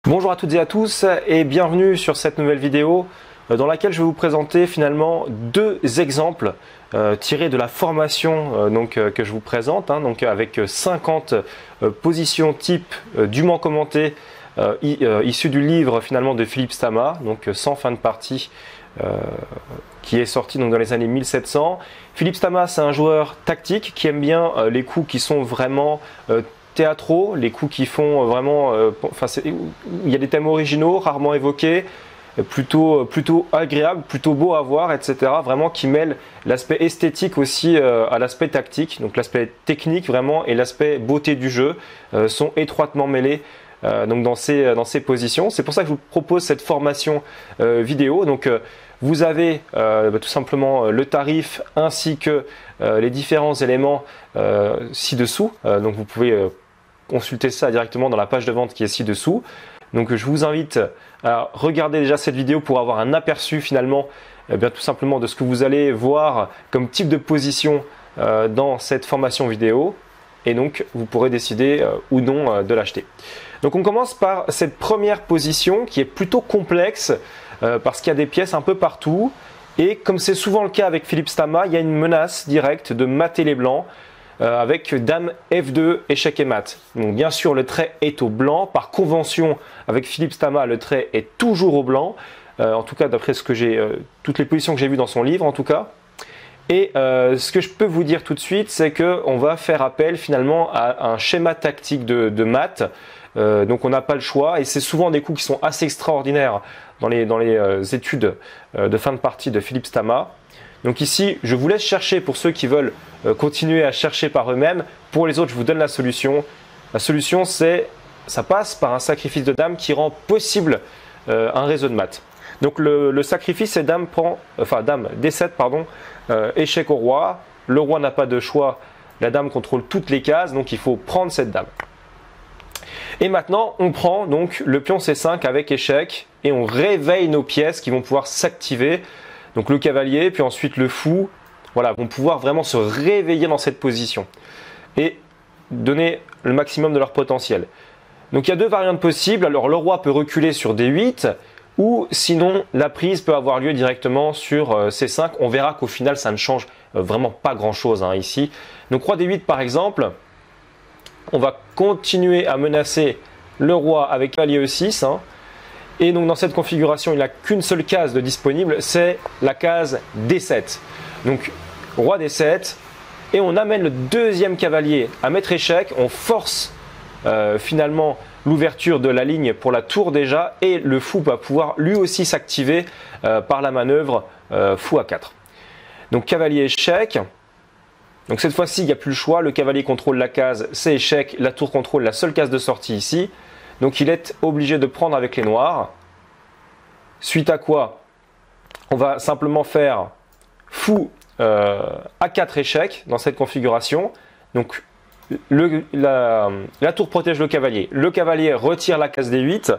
Bonjour à toutes et à tous et bienvenue sur cette nouvelle vidéo dans laquelle je vais vous présenter finalement deux exemples tirés de la formation que je vous présente, donc avec 50 positions type dûment commentées issues du livre finalement de Philippe Stama, donc sans fin de partie, qui est sorti donc dans les années 1700. Philippe Stama, c'est un joueur tactique qui aime bien les coups qui sont vraiment théâtraux, les coups qui font vraiment, il y a des thèmes originaux, rarement évoqués, plutôt agréables, plutôt beaux à voir, etc. Vraiment qui mêlent l'aspect esthétique aussi à l'aspect tactique, donc l'aspect technique vraiment et l'aspect beauté du jeu sont étroitement mêlés. Donc dans ces positions. C'est pour ça que je vous propose cette formation vidéo. Donc vous avez tout simplement le tarif ainsi que les différents éléments ci-dessous. Donc vous pouvez consulter ça directement dans la page de vente qui est ci-dessous. Donc je vous invite à regarder déjà cette vidéo pour avoir un aperçu finalement tout simplement de ce que vous allez voir comme type de position dans cette formation vidéo. Et donc vous pourrez décider ou non de l'acheter. Donc on commence par cette première position qui est plutôt complexe parce qu'il y a des pièces un peu partout et comme c'est souvent le cas avec Philippe Stama, il y a une menace directe de mater les blancs avec Dame F2, échec et mat. Donc bien sûr le trait est au blanc, par convention avec Philippe Stama le trait est toujours au blanc, en tout cas d'après ce que j'ai, toutes les positions que j'ai vues dans son livre en tout cas. Et ce que je peux vous dire tout de suite, c'est qu'on va faire appel finalement à un schéma tactique de mat. Donc on n'a pas le choix et c'est souvent des coups qui sont assez extraordinaires dans les études de fin de partie de Philippe Stama. Donc ici, je vous laisse chercher pour ceux qui veulent continuer à chercher par eux-mêmes. Pour les autres, je vous donne la solution. La solution, ça passe par un sacrifice de dame qui rend possible un réseau de mat. Donc le sacrifice, c'est dame D7, échec au roi. Le roi n'a pas de choix, la dame contrôle toutes les cases, donc il faut prendre cette dame. Et maintenant, on prend donc le pion C5 avec échec et on réveille nos pièces qui vont pouvoir s'activer. Donc le cavalier, puis ensuite le fou, voilà, vont pouvoir vraiment se réveiller dans cette position et donner le maximum de leur potentiel. Donc il y a deux variantes possibles. Alors le roi peut reculer sur D8 ou sinon la prise peut avoir lieu directement sur C5. On verra qu'au final ça ne change vraiment pas grand chose ici. Donc roi D8 par exemple. On va continuer à menacer le roi avec cavalier E6. Et donc dans cette configuration, il n'a qu'une seule case de disponible, c'est la case D7. Donc roi D7. Et on amène le deuxième cavalier à mettre échec. On force finalement l'ouverture de la ligne pour la tour déjà. Et le fou va pouvoir lui aussi s'activer par la manœuvre fou A4. Donc cavalier échec. Donc cette fois-ci, il n'y a plus le choix, le cavalier contrôle la case, c'est échec, la tour contrôle la seule case de sortie ici. Donc il est obligé de prendre avec les noirs. Suite à quoi, on va simplement faire fou A4 échec dans cette configuration. Donc la tour protège le cavalier retire la case D8.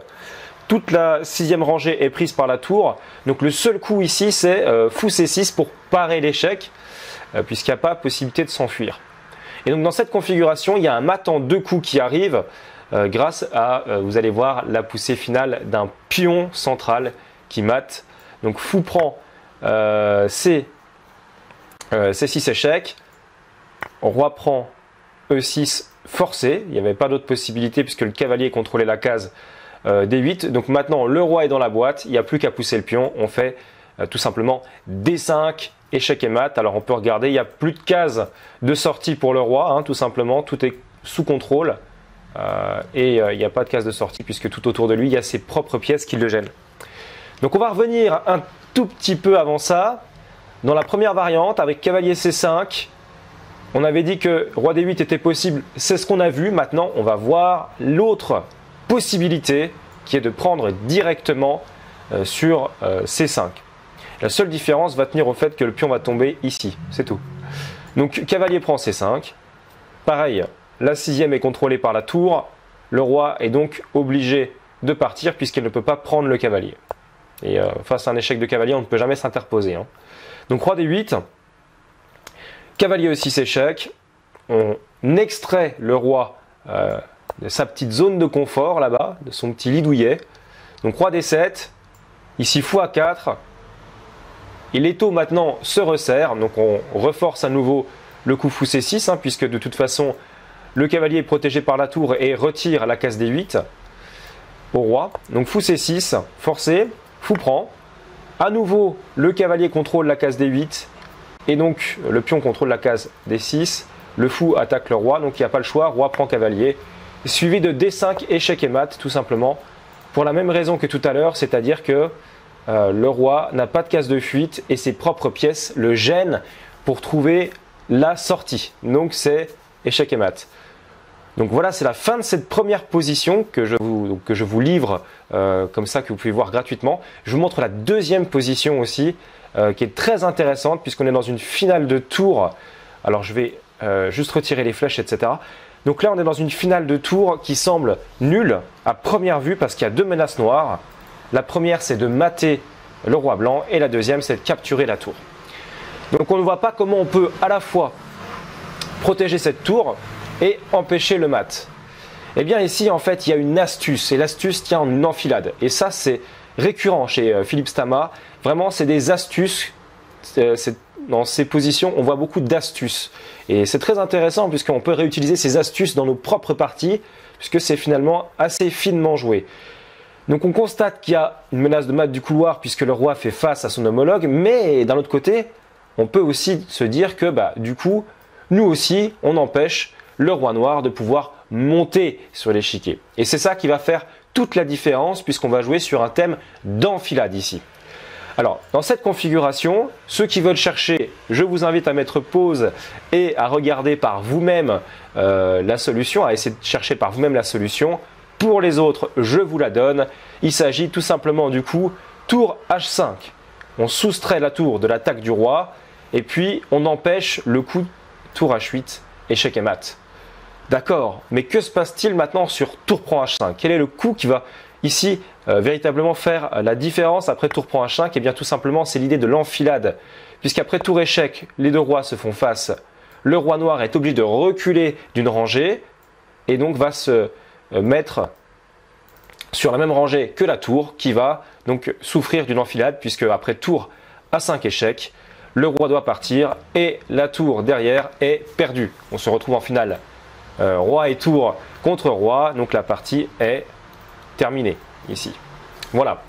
Toute la sixième rangée est prise par la tour. Donc le seul coup ici, c'est fou C6 pour parer l'échec. Puisqu'il n'y a pas possibilité de s'enfuir. Et donc dans cette configuration, il y a un mat en deux coups qui arrive grâce à, vous allez voir, la poussée finale d'un pion central qui mate. Donc fou prend C6 échec, roi prend E6 forcé, il n'y avait pas d'autre possibilité puisque le cavalier contrôlait la case D8. Donc maintenant le roi est dans la boîte, il n'y a plus qu'à pousser le pion, on fait tout simplement D5, échec et mat. Alors on peut regarder, il n'y a plus de cases de sortie pour le roi, tout simplement, tout est sous contrôle et il n'y a pas de case de sortie puisque tout autour de lui, il y a ses propres pièces qui le gênent. Donc on va revenir un tout petit peu avant ça, dans la première variante avec cavalier C5, on avait dit que roi D8 était possible, c'est ce qu'on a vu. Maintenant on va voir l'autre possibilité qui est de prendre directement sur C5. La seule différence va tenir au fait que le pion va tomber ici, c'est tout. Donc cavalier prend C5. Pareil, la sixième est contrôlée par la tour. Le roi est donc obligé de partir puisqu'il ne peut pas prendre le cavalier. Et face à un échec de cavalier, on ne peut jamais s'interposer. Donc roi D8, cavalier E6 échec. On extrait le roi de sa petite zone de confort là-bas, de son petit lit douillet. Donc roi D7, ici fou A4. Et l'étau maintenant se resserre, donc on reforce à nouveau le coup fou C6, puisque de toute façon le cavalier est protégé par la tour et retire la case D8 au roi. Donc fou C6, forcé, fou prend. À nouveau, le cavalier contrôle la case D8 et donc le pion contrôle la case D6. Le fou attaque le roi, donc il n'y a pas le choix, roi prend cavalier. Suivi de D5, échec et mat, tout simplement. Pour la même raison que tout à l'heure, c'est-à-dire que le roi n'a pas de case de fuite et ses propres pièces le gênent pour trouver la sortie. Donc c'est échec et mat. Donc voilà, c'est la fin de cette première position que je vous livre comme ça, que vous pouvez voir gratuitement. Je vous montre la deuxième position aussi, qui est très intéressante puisqu'on est dans une finale de tour. Alors je vais juste retirer les flèches, etc. Donc là, on est dans une finale de tour qui semble nulle à première vue parce qu'il y a deux menaces noires. La première, c'est de mater le roi blanc et la deuxième, c'est de capturer la tour. Donc on ne voit pas comment on peut à la fois protéger cette tour et empêcher le mat. Eh bien ici, en fait, il y a une astuce et l'astuce tient en une enfilade. Et ça, c'est récurrent chez Philippe Stama. Vraiment, c'est des astuces. Dans ces positions, on voit beaucoup d'astuces. Et c'est très intéressant puisqu'on peut réutiliser ces astuces dans nos propres parties puisque c'est finalement assez finement joué. Donc on constate qu'il y a une menace de mat du couloir puisque le roi fait face à son homologue, mais d'un autre côté, on peut aussi se dire que du coup, nous aussi, on empêche le roi noir de pouvoir monter sur l'échiquier. Et c'est ça qui va faire toute la différence puisqu'on va jouer sur un thème d'enfilade ici. Alors, dans cette configuration, ceux qui veulent chercher, je vous invite à mettre pause et à regarder par vous-même la solution, à essayer de chercher par vous-même la solution. Pour les autres, je vous la donne. Il s'agit tout simplement du coup, tour H5. On soustrait la tour de l'attaque du roi et puis on empêche le coup tour H8, échec et mat. D'accord, mais que se passe-t-il maintenant sur tour prend H5? Quel est le coup qui va ici véritablement faire la différence après tour prend H5? Et bien tout simplement, c'est l'idée de l'enfilade. Puisqu'après tour échec, les deux rois se font face. Le roi noir est obligé de reculer d'une rangée et donc va se mettre sur la même rangée que la tour qui va donc souffrir d'une enfilade puisque après tour A5 échec, le roi doit partir et la tour derrière est perdue. On se retrouve en finale roi et tour contre roi, donc la partie est terminée ici. Voilà.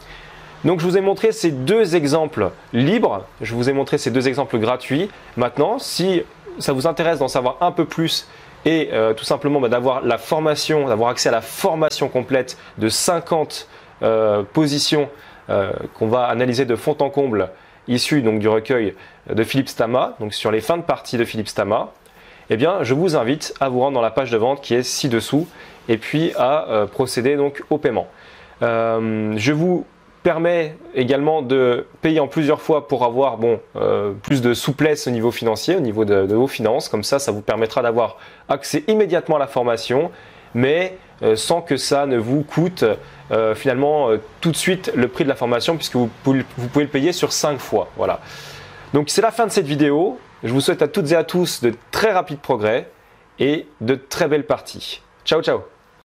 Donc je vous ai montré ces deux exemples libres, je vous ai montré ces deux exemples gratuits. Maintenant, si ça vous intéresse d'en savoir un peu plus et tout simplement d'avoir la formation, d'avoir accès à la formation complète de 50 positions qu'on va analyser de fond en comble, issues donc du recueil de Philippe Stama, donc sur les fins de partie de Philippe Stama, eh bien je vous invite à vous rendre dans la page de vente qui est ci-dessous et puis à procéder donc au paiement. Je vous permets également de payer en plusieurs fois pour avoir plus de souplesse au niveau financier, au niveau de vos finances. Comme ça, ça vous permettra d'avoir accès immédiatement à la formation, mais sans que ça ne vous coûte finalement tout de suite le prix de la formation, puisque vous pouvez le payer sur 5 fois. Voilà. Donc c'est la fin de cette vidéo. Je vous souhaite à toutes et à tous de très rapides progrès et de très belles parties. Ciao, ciao!